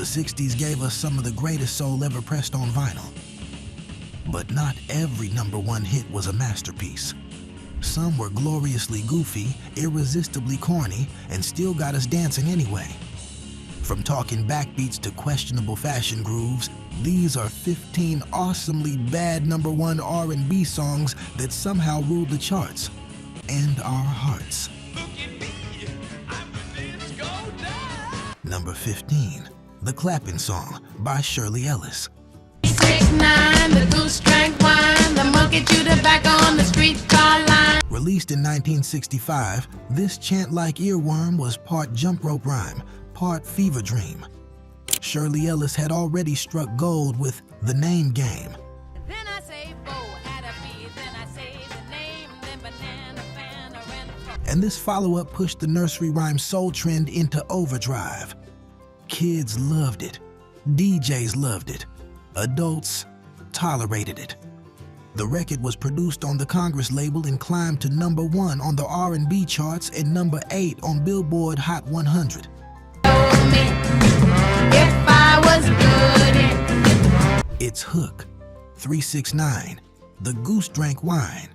60s gave us some of the greatest soul ever pressed on vinyl. But not every #1 hit was a masterpiece. Some were gloriously goofy, irresistibly corny, and still got us dancing anyway. From talking backbeats to questionable fashion grooves, these are 15 awesomely bad #1 R&B songs that somehow ruled the charts and our hearts. Number 15, The Clappin' Song by Shirley Ellis. 6'9", the goose drank wine, the monkey chewed tobacco on the streetcar line. Released in 1965, this chant-like earworm was part jump rope rhyme, part fever dream. Shirley Ellis had already struck gold with The Name Game. Then I say Bo had a bee, then I say the name, then banana, and this follow-up pushed the nursery rhyme soul trend into overdrive. Kids loved it, DJs loved it, adults tolerated it. The record was produced on the Congress label and climbed to #1 on the R&B charts and #8 on Billboard Hot 100. if I was good. Its hook, 369, The Goose Drank Wine,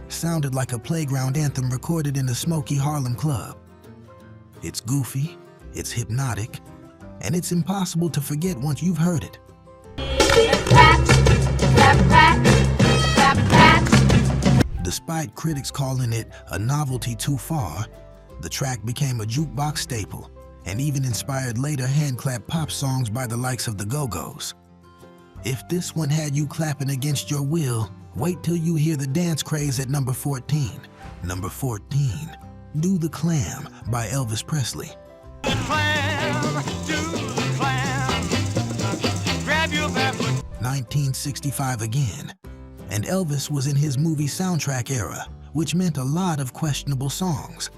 sounded like a playground anthem recorded in a smoky Harlem club. It's goofy, it's hypnotic, and it's impossible to forget once you've heard it. Despite critics calling it a novelty too far, the track became a jukebox staple and even inspired later hand-clap pop songs by the likes of the Go-Go's. If this one had you clapping against your will, wait till you hear the dance craze at number 14. Number 14, Do the Clam by Elvis Presley. Clam, do the clam. Grab your back. 1965 again, and Elvis was in his movie soundtrack era, which meant a lot of questionable songs.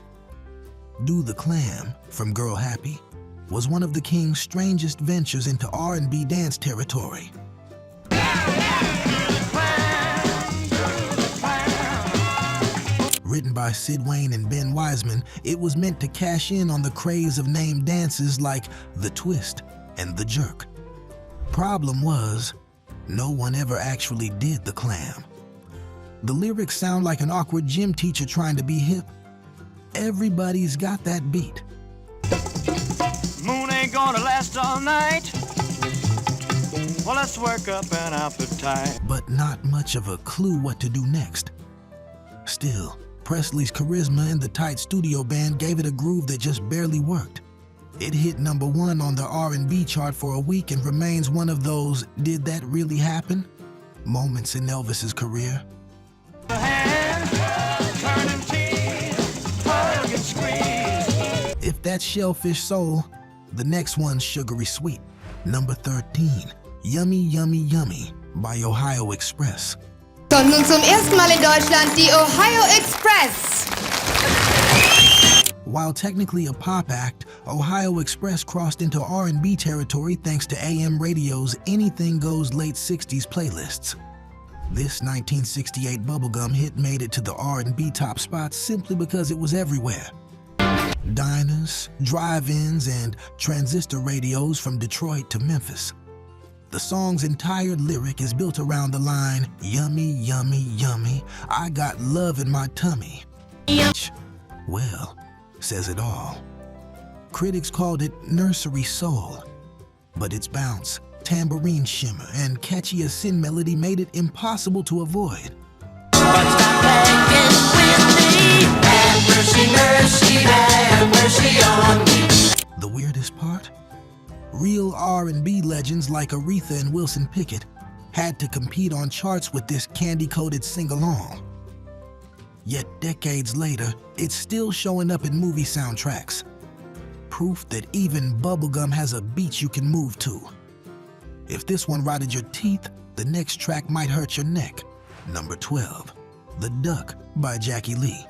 Do the Clam, from Girl Happy, was one of the King's strangest ventures into R&B dance territory. Written by Sid Wayne and Ben Wiseman, it was meant to cash in on the craze of named dances like the twist and the jerk. Problem was, no one ever actually did the clam. The lyrics sound like an awkward gym teacher trying to be hip. Everybody's got that beat. Moon ain't gonna last all night. Well, let's work up an appetite. But not much of a clue what to do next. Still, Presley's charisma and the tight studio band gave it a groove that just barely worked. It hit #1 on the R&B chart for a week and remains one of those "did that really happen?" moments in Elvis's career. If that's shellfish soul, the next one's sugary sweet. Number 13, Yummy Yummy Yummy by Ohio Express. Kommt nun zum ersten Mal in Deutschland die Ohio Express. While technically a pop act, Ohio Express crossed into R&B territory thanks to AM radio's Anything Goes late 60s playlists. This 1968 Bubblegum hit made it to the R&B top spots simply because it was everywhere. Diners, drive-ins, and transistor radios from Detroit to Memphis. The song's entire lyric is built around the line, "Yummy, yummy, yummy, I got love in my tummy." Which, well, says it all. Critics called it nursery soul, but its bounce, tambourine shimmer, and catchy sin melody made it impossible to avoid. But stop begging with me, have mercy, mercy, have mercy on me. The weirdest part? Real R&B legends like Aretha and Wilson Pickett had to compete on charts with this candy-coated sing-along. Yet decades later, it's still showing up in movie soundtracks. Proof that even Bubblegum has a beat you can move to. If this one rotted your teeth, the next track might hurt your neck. Number 12, The Duck by Jackie Lee.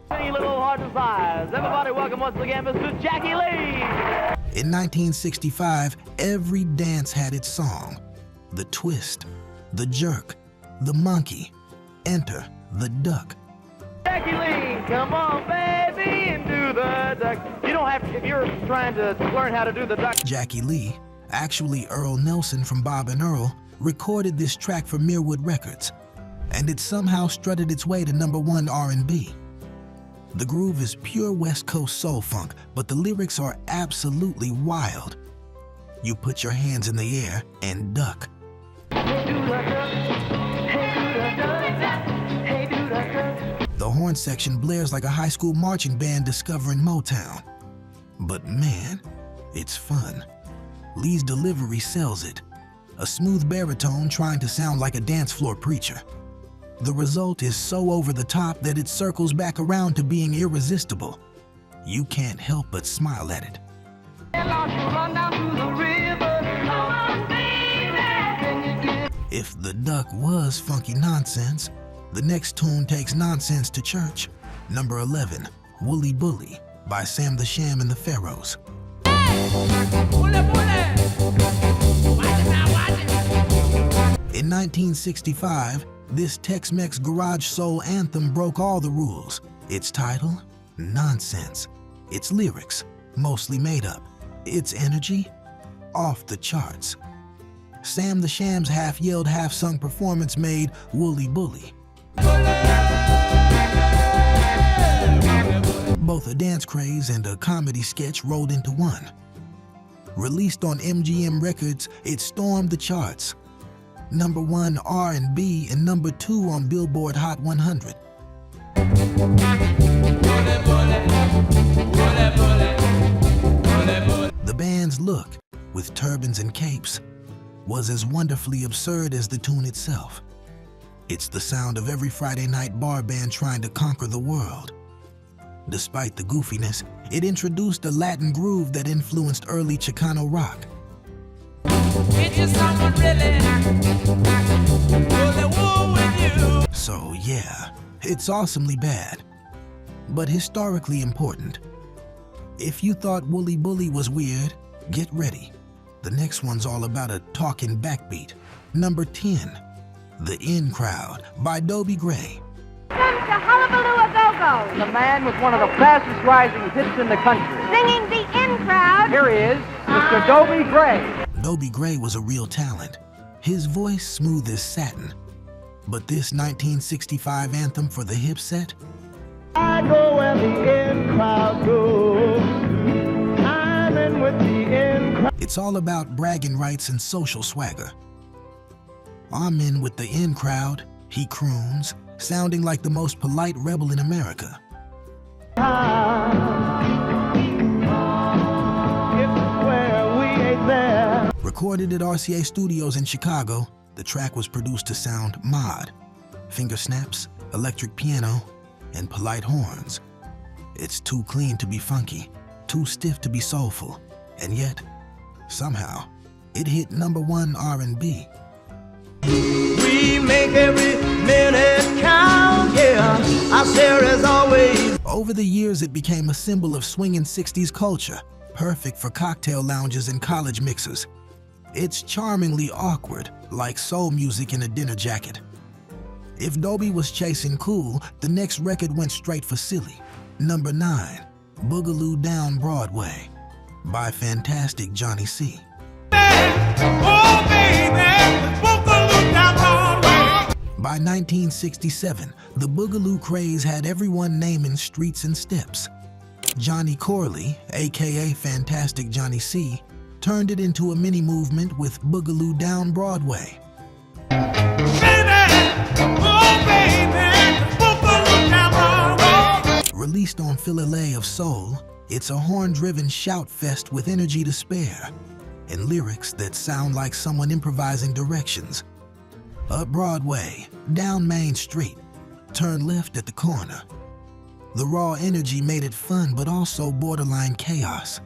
Hey, little heart and size. Everybody welcome once again Mr. Jackie Lee. In 1965, every dance had its song. The twist, the jerk, the monkey. Enter the duck. Jackie Lee, come on, baby, and do the duck. You don't have to, if you're trying to learn how to do the duck. Jackie Lee, Actually, Earl Nelson from Bob and Earl recorded this track for Mirwood Records, and it somehow strutted its way to #1 R&B. The groove is pure West Coast soul funk, but the lyrics are absolutely wild. You put your hands in the air and duck. The horn section blares like a high school marching band discovering Motown. But man, it's fun. Lee's delivery sells it. A smooth baritone trying to sound like a dance floor preacher. The result is so over the top that it circles back around to being irresistible. You can't help but smile at it. If the duck was funky nonsense, the next tune takes nonsense to church. Number 11, Wooly Bully by Sam the Sham and the Pharaohs. In 1965, this Tex-Mex garage soul anthem broke all the rules. Its title? Nonsense. Its lyrics? Mostly made up. Its energy? Off the charts. Sam the Sham's half-yelled, half-sung performance made Wooly Bully both a dance craze and a comedy sketch rolled into one. Released on MGM Records, it stormed the charts. #1 R&B and #2 on Billboard Hot 100. The band's look, with turbans and capes, was as wonderfully absurd as the tune itself. It's the sound of every Friday night bar band trying to conquer the world. Despite the goofiness, it introduced a Latin groove that influenced early Chicano rock. So yeah, it's awesomely bad, but historically important. If you thought Wooly Bully was weird, get ready. The next one's all about a talking backbeat. Number 10, The In Crowd by Dobie Gray. Welcome to Hullabaloo A Go-Go. The man with one of the fastest rising hits in the country. Singing The In Crowd. Here he is, Mr. Dobie Gray. Dobie Gray was a real talent. His voice smooth as satin. But this 1965 anthem for the hip set? I go where the in crowd goes. I'm in with the in crowd. It's all about bragging rights and social swagger. I'm in with the in crowd, he croons, sounding like the most polite rebel in America. Recorded at RCA Studios in Chicago, the track was produced to sound mod. Finger snaps, electric piano, and polite horns. It's too clean to be funky, too stiff to be soulful, and yet, somehow, it hit #1 R&B. We make every minute count, yeah. Our share as always. Over the years, it became a symbol of swinging 60s culture, perfect for cocktail lounges and college mixers. It's charmingly awkward, like soul music in a dinner jacket. If Dobie was chasing cool, the next record went straight for silly. Number 9, Boogaloo Down Broadway by Fantastic Johnny C. Oh, baby, Boogaloo down Broadway. By 1967, the Boogaloo craze had everyone naming streets and steps. Johnny Corley, aka Fantastic Johnny C, turned it into a mini movement with Boogaloo Down Broadway. Released on Philadelphia of Soul, it's a horn-driven shout fest with energy to spare and lyrics that sound like someone improvising directions. Up Broadway, down Main Street, turn left at the corner. The raw energy made it fun but also borderline chaos.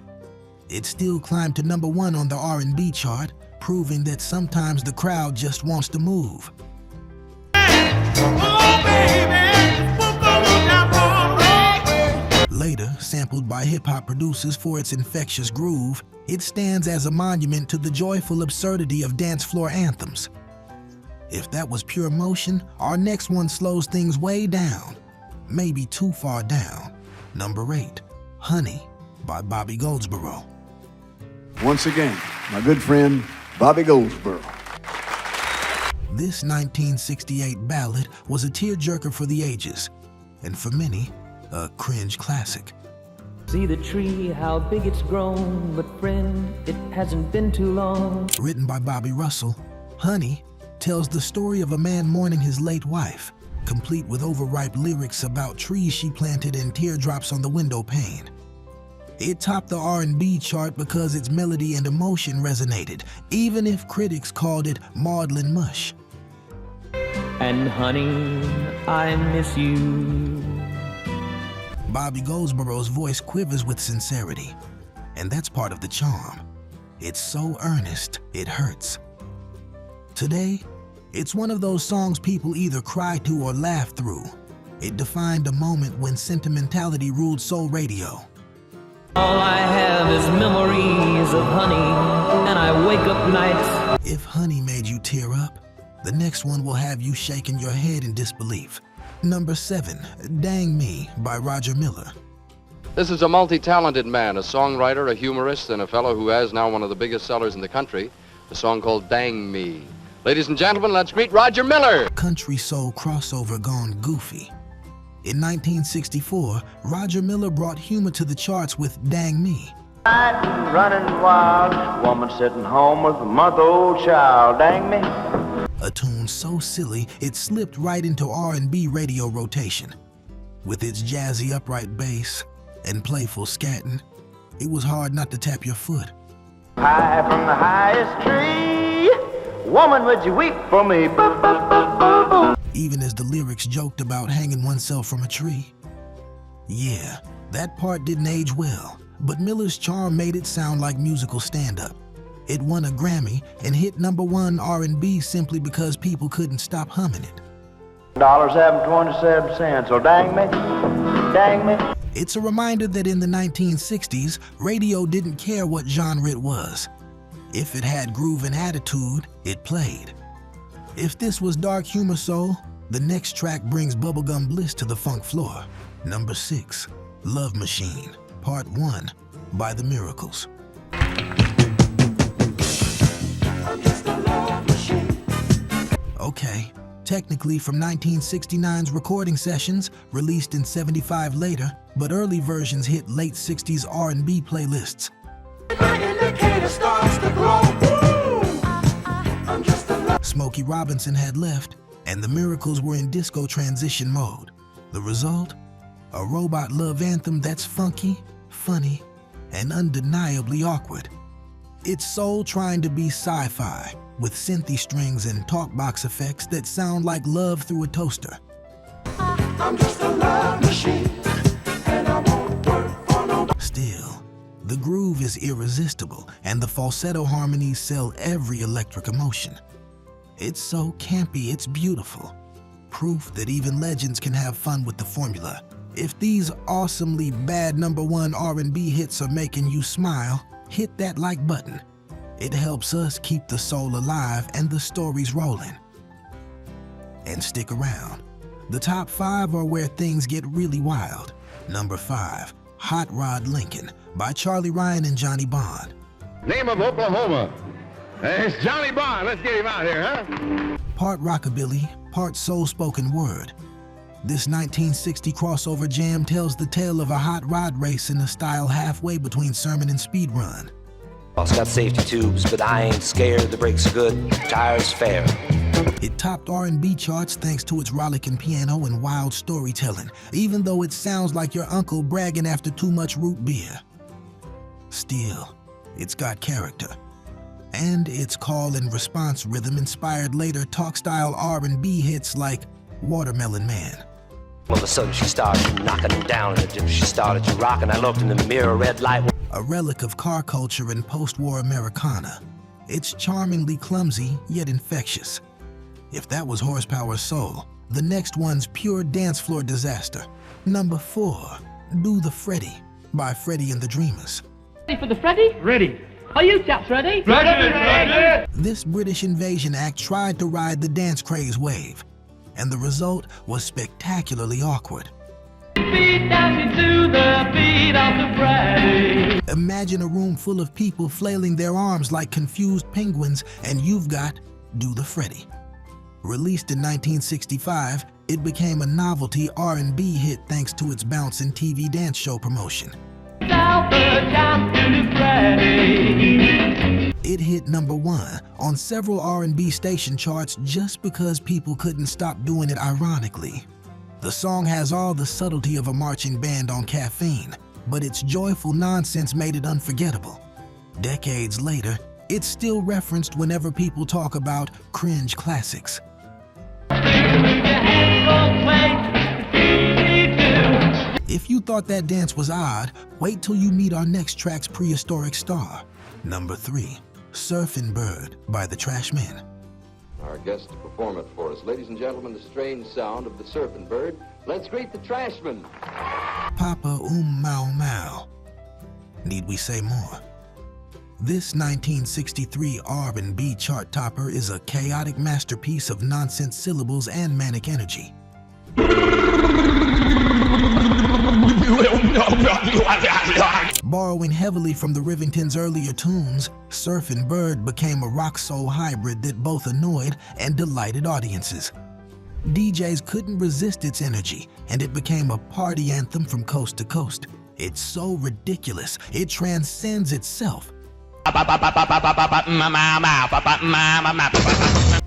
It still climbed to #1 on the R&B chart, proving that sometimes the crowd just wants to move. Later, sampled by hip-hop producers for its infectious groove, it stands as a monument to the joyful absurdity of dance floor anthems. If that was pure motion, our next one slows things way down, maybe too far down. Number 8, Honey by Bobby Goldsboro. once again, my good friend, Bobby Goldsboro. This 1968 ballad was a tearjerker for the ages, and for many, a cringe classic. See the tree, how big it's grown, but friend, it hasn't been too long. Written by Bobby Russell, Honey tells the story of a man mourning his late wife, complete with overripe lyrics about trees she planted and teardrops on the window pane. It topped the R&B chart because its melody and emotion resonated, even if critics called it maudlin mush. And honey, I miss you. Bobby Goldsboro's voice quivers with sincerity, and that's part of the charm. It's so earnest, it hurts. Today, it's one of those songs people either cry to or laugh through. It defined a moment when sentimentality ruled soul radio. All I have is memories of honey, and I wake up nights. If Honey made you tear up, the next one will have you shaking your head in disbelief. Number 7, Dang Me by Roger Miller. This is a multi-talented man, a songwriter, a humorist, and a fellow who has now one of the biggest sellers in the country, a song called Dang Me. Ladies and gentlemen, let's greet Roger Miller. Country soul crossover gone goofy. In 1964, Roger Miller brought humor to the charts with Dang Me. Running wild, woman sitting home with a month-old child. Dang me. A tune so silly, it slipped right into R&B radio rotation. With its jazzy upright bass and playful scatting, it was hard not to tap your foot. High from the highest tree, woman, would you weep for me? Even as the lyrics joked about hanging oneself from a tree. Yeah, that part didn't age well, but Miller's charm made it sound like musical stand-up. It won a Grammy and hit #1 R&B simply because people couldn't stop humming it. $7.27, so dang me, dang me. It's a reminder that in the 1960s, radio didn't care what genre it was. If it had groove and attitude, it played. If this was dark humor soul, the next track brings bubblegum bliss to the funk floor. Number 6, Love Machine, Part 1 by The Miracles. Okay, technically from 1969's recording sessions, released in '75 later, but early versions hit late 60s R&B playlists. Smokey Robinson had left, and the Miracles were in disco transition mode. The result? A robot love anthem that's funky, funny, and undeniably awkward. It's soul trying to be sci-fi, with synthy strings and talkbox effects that sound like love through a toaster. I'm just a love machine, and I won't work for no. Still, the groove is irresistible, and the falsetto harmonies sell every electric emotion. It's so campy, it's beautiful. Proof that even legends can have fun with the formula. If these awesomely bad #1 R&B hits are making you smile, hit that like button. It helps us keep the soul alive and the stories rolling. And stick around. The top 5 are where things get really wild. Number 5, Hot Rod Lincoln by Charlie Ryan and Johnny Bond. Name of Oklahoma. It's Johnny Bond. Let's get him out here, huh? Part rockabilly, part soul spoken word. This 1960 crossover jam tells the tale of a hot rod race in a style halfway between sermon and speed run. It's got safety tubes, but I ain't scared. The brakes are good, tires fair. It topped R&B charts thanks to its rollicking piano and wild storytelling, even though it sounds like your uncle bragging after too much root beer. Still, it's got character. And its call and response rhythm inspired later talk-style R&B hits like Watermelon Man. All of a sudden she started knocking him down, and she started to rock, and I looked in the mirror, red light. A relic of car culture and post-war Americana. It's charmingly clumsy, yet infectious. If that was horsepower soul, the next one's pure dance floor disaster. Number 4, Do the Freddie by Freddie and the Dreamers. Ready for the Freddie? Ready. Are you chaps ready? Ready. This British invasion act tried to ride the dance craze wave, and the result was spectacularly awkward. Feet dancing to the beat of the Friday. Imagine a room full of people flailing their arms like confused penguins, and you've got Do the Freddie. Released in 1965, it became a novelty R&B hit thanks to its bounce in TV dance show promotion. It hit #1 on several R&B station charts just because people couldn't stop doing it ironically. The song has all the subtlety of a marching band on caffeine, but its joyful nonsense made it unforgettable. Decades later, it's still referenced whenever people talk about cringe classics. If you thought that dance was odd, wait till you meet our next track's prehistoric star. #3, Surfin' Bird by the Trashmen. Our guest to perform it for us. Ladies and gentlemen, the strange sound of the surfing bird. Let's greet the Trashmen. Papa Mau Mau. Need we say more? This 1963 R&B chart topper is a chaotic masterpiece of nonsense syllables and manic energy. Borrowing heavily from the Rivingtons' earlier tunes, Surfin' Bird became a rock-soul hybrid that both annoyed and delighted audiences. DJs couldn't resist its energy, and it became a party anthem from coast to coast. It's so ridiculous, it transcends itself.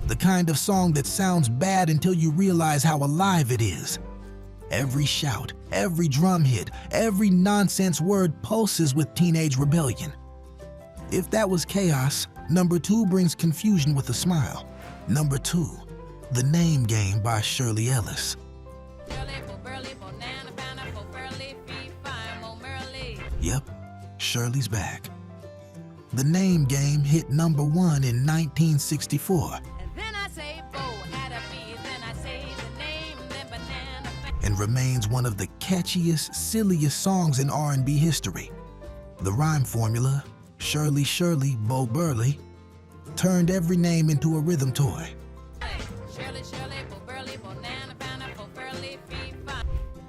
The kind of song that sounds bad until you realize how alive it is. Every shout, every drum hit, every nonsense word pulses with teenage rebellion. If that was chaos, #2 brings confusion with a smile. #2, The Name Game by Shirley Ellis. Yep, Shirley's back. The Name Game hit #1 in 1964. And remains one of the catchiest, silliest songs in R&B history. The rhyme formula, Shirley, Shirley, Bo Burley, turned every name into a rhythm toy.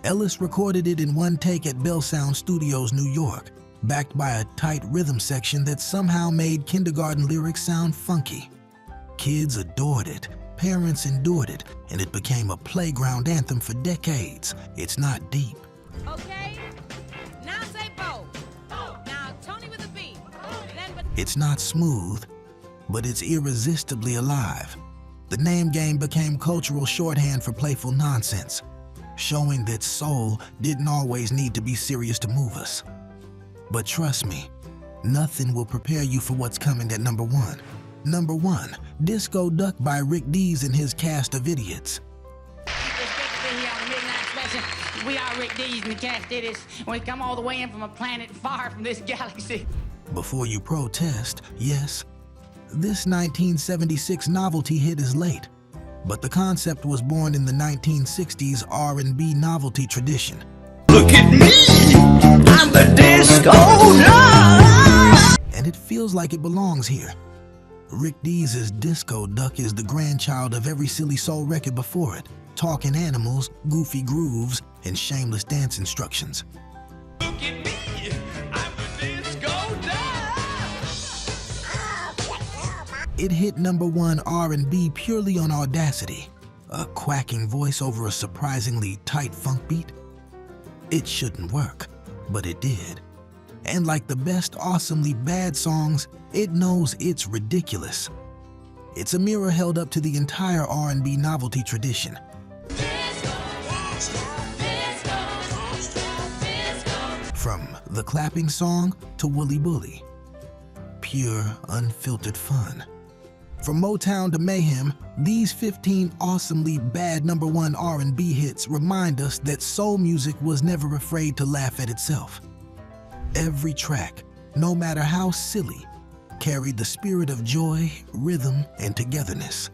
Ellis recorded it in one take at Bell Sound Studios, New York, backed by a tight rhythm section that somehow made kindergarten lyrics sound funky. Kids adored it. Parents endured it, and it became a playground anthem for decades. It's not deep. Okay, now say Bo. Now Tony with the beat. It's not smooth, but it's irresistibly alive. The Name Game became cultural shorthand for playful nonsense, showing that soul didn't always need to be serious to move us. But trust me, nothing will prepare you for what's coming at #1. #1, Disco Duck by Rick Dees and his cast of idiots. We are Rick Dees and the cast idiots. We come all the way in from a planet far from this galaxy. Before you protest, yes, this 1976 novelty hit is late, but the concept was born in the 1960s R&B novelty tradition. Look at me, I'm the disco duck. And it feels like it belongs here. Rick Dees' Disco Duck is the grandchild of every silly soul record before it, talking animals, goofy grooves, and shameless dance instructions. Look at me, I'm the disco duck. It hit #1 R&B purely on audacity, a quacking voice over a surprisingly tight funk beat. It shouldn't work, but it did. And like the best awesomely bad songs, it knows it's ridiculous. It's a mirror held up to the entire R&B novelty tradition. From the clapping song to Wooly Bully. Pure, unfiltered fun. From Motown to Mayhem, these 15 awesomely bad #1 R&B hits remind us that soul music was never afraid to laugh at itself. Every track, no matter how silly, carried the spirit of joy, rhythm, and togetherness.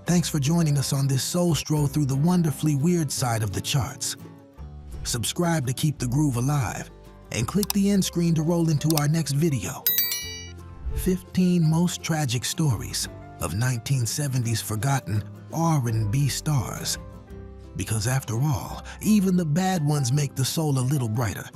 Thanks for joining us on this soul stroll through the wonderfully weird side of the charts. Subscribe to keep the groove alive, and click the end screen to roll into our next video. 15 most tragic stories of 1970s forgotten R&B stars. Because after all, even the bad ones make the soul a little brighter.